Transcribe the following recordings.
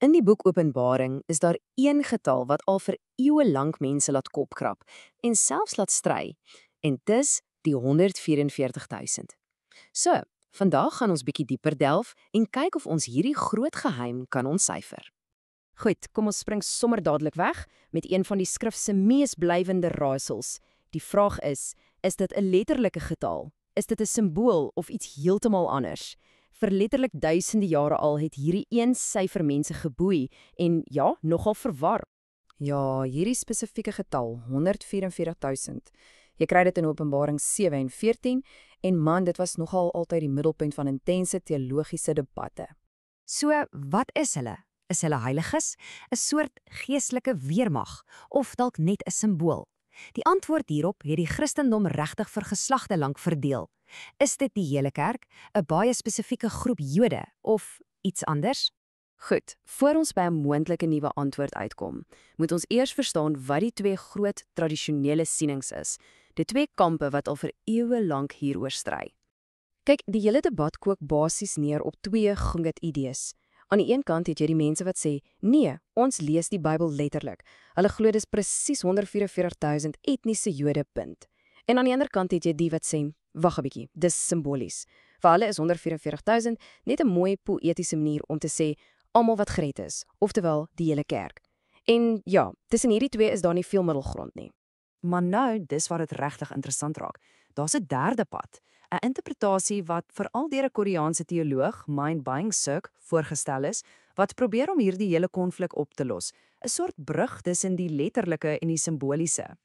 In die boek Openbaring is daar een getal wat al vir eeue lank mense laat kopkrap en selfs laat stry, en dis die 144.000. So, vandag gaan ons bietjie dieper delf en kyk of ons hierdie groot geheim kan ontsyfer. Goed, kom ons spring sommer dadelik weg met een van die skrif se mees blywende raaisels. Die vraag is dit 'n letterlike getal? Is dit 'n simbool of iets heeltemal anders? Vir letterlik duisende jare al het hierdie een syfer mense geboei en ja, nogal verwar. Ja, hierdie spesifieke getal, 144.000. Jy kry dit in Openbaring 7 en 14 en man, dit was nogal altyd die middelpunt van intense teologiese debatte. So, wat is hulle? Is hulle heiliges, 'n soort geestelike weermag of dalk net 'n simbool? Die antwoord hierop het die Christendom regtig vir geslagte lank verdeel. Is dit die hele kerk, 'n baie spesifieke groep Jode of iets anders? Goed, voor ons by 'n moontlike nuwe antwoord uitkom, moet ons eers verstaan wat die twee groot tradisionele sienings is. Die twee kampe wat al vir eeue lank hieroor stry. Kyk, die hele debat kook basies neer op twee groot idees. Aan die een kant het jy die mense wat sê, nee, ons lees die Bybel letterlik. Hulle glo dis presies 144.000 etniese Jode, punt. En aan die ander kant het jy die wat sê, wag 'n bietjie, dis simbolies. Vir hulle is 144.000 net 'n mooi poëtiese manier om te sê almal wat gered is, oftewel die hele kerk. En ja, tussen hierdie twee is daar nie veel middelgrond nie. Maar nou, dis wat dit regtig interessant raak. Daar's 'n derde pad, 'n interpretasie wat veral deur 'n Koreaanse teoloog, Min Byung-suk, voorgestel is, wat probeer om hierdie hele konflik op te los, 'n soort brug tussen die letterlike en die simboliese.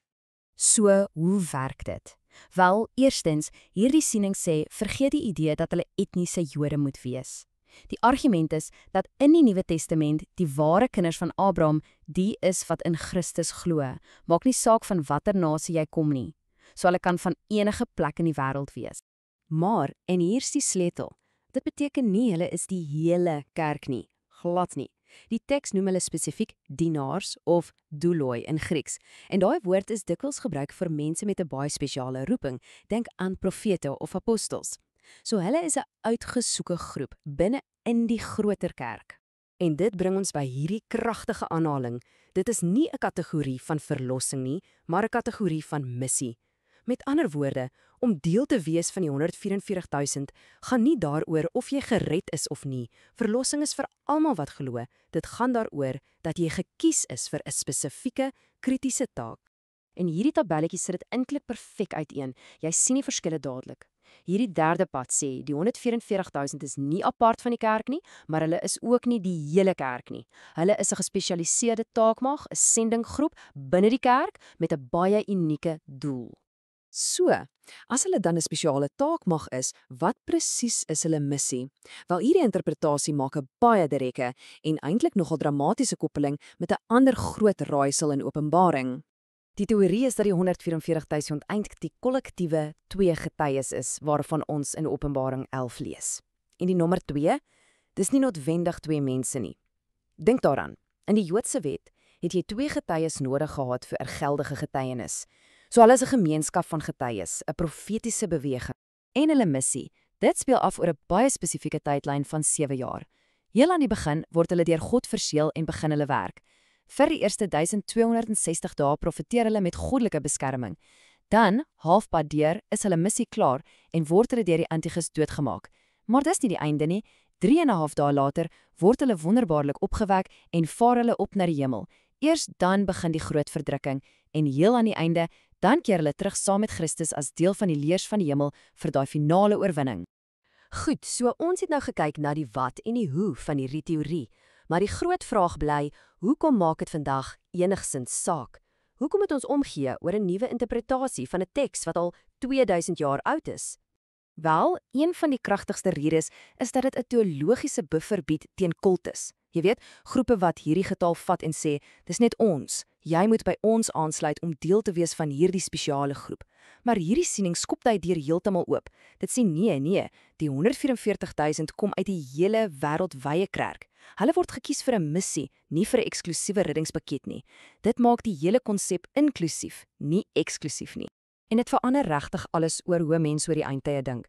So, hoe werk dit? Wel, eerstens, hierdie siening sê, vergeet die idee dat hulle etniese Jode moet wees. Die argument is dat in die Nuwe Testament die ware kinders van Abraham die is wat in Christus glo. Maak nie saak van watter nasie jy kom nie. So hulle kan van enige plek in die wêreld wees. Maar, en hier's die sleutel, dit beteken nie hulle is die hele kerk nie, glad nie. Die teks noem hulle spesifiek dienaars of douloi in Grieks, en daai woord is dikwels gebruik vir mense met 'n baie spesiale roeping, denk aan profete of apostels. So hulle is 'n uitgesoeke groep binne in die groter kerk. En dit bring ons by hierdie kragtige aanhaling. Dit is nie 'n kategorie van verlossing nie, maar 'n kategorie van missie. Met ander woorde, om deel te wees van die 144.000 gaan nie daaroor of jy gered is of nie. Verlossing is vir almal wat glo. Dit gaan daaroor dat jy gekies is vir 'n spesifieke, kritiese taak. En hierdie tabelletjie sit dit eintlik perfek uiteen. Jy sien die verskille dadelik. Hierdie derde pad sê, die 144.000 is nie apart van die kerk nie, maar hulle is ook nie die hele kerk nie. Hulle is 'n gespesialiseerde taakmag, 'n sendinggroep binne die kerk met 'n baie unieke doel. So, as hulle dan 'n spesiale taakmag is, wat presies is hulle missie? Wel, hierdie interpretasie maak 'n baie direkte en eintlik nogal dramatiese koppeling met 'n ander groot raaisel in Openbaring. Die teorie is dat die 144.000 eintlik die kollektiewe twee getuies is, waarvan ons in Openbaring 11 lees. En die nommer 2, dis nie noodwendig twee mense nie. Dink daaraan, in die Joodse wet het jy twee getuies nodig gehad vir 'n geldige getuienis. So hulle is 'n gemeenskap van getuies, 'n profetiese beweging. En hulle missie, dit speel af oor 'n baie spesifieke tydlyn van 7 jaar. Heel aan die begin word hulle deur God verseël en begin hulle werk. Vir die eerste 1260 dae profeteer hulle met goddelike beskerming. Dan, halfpad deur, is hulle missie klaar en word hulle deur die Antichris doodgemaak. Maar dis nie die einde nie. 3,5 dae later word hulle wonderbaarlik opgewek en vaar hulle op na die hemel. Eers dan begin die groot verdrukking en heel aan die einde, dan keer hulle terug saam met Christus as deel van die leers van die hemel vir daai finale oorwinning. Goed, so ons het nou gekyk na die wat en die hoe van hierdie teorie. Maar die groot vraag bly, hoekom maak dit vandag enigsins saak? Hoekom moet ons omgee oor 'n nuwe interpretasie van 'n teks wat al 2000 jaar oud is? Wel, een van die kragtigste redes is dat dit 'n teologiese buffer bied teen kultus. Jy weet, groepe wat hierdie getal vat en sê, dis net ons, jy moet by ons aansluit om deel te wees van hierdie spesiale groep. Maar hierdie siening skop die deur heeltemal oop. Dit sê nee, die 144.000 kom uit die hele wêreldwye kerk. Hulle word gekies vir 'n missie, nie vir 'n eksklusiewe reddingspakket nie. Dit maak die hele konsep inklusief, nie eksklusief nie. En dit verander regtig alles oor hoe mense oor die eindtye dink.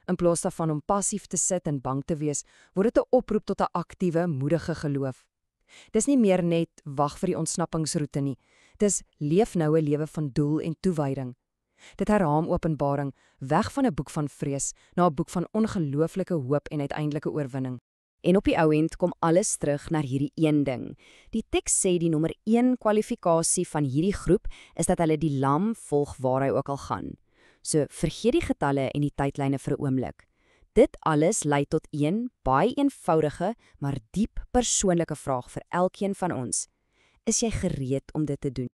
In plaas daarvan om passief te sit en bang te wees, word dit 'n oproep tot 'n aktiewe, moedige geloof. Dis nie meer net wag vir die ontsnappingsroete nie. Dis leef nou 'n lewe van doel en toewyding. Dit herhaal Openbaring weg van 'n boek van vrees na 'n boek van ongelooflike hoop en uiteindelike oorwinning. En op die ou end kom alles terug na hierdie een ding. Die teks sê die nommer 1 kwalifikasie van hierdie groep is dat hulle die lam volg waar hy ook al gaan. So vergeet die getalle en die tydlyne vir 'n oomblik. Dit alles lei tot een baie eenvoudige, maar diep persoonlike vraag vir elkeen van ons. Is jy gereed om dit te doen?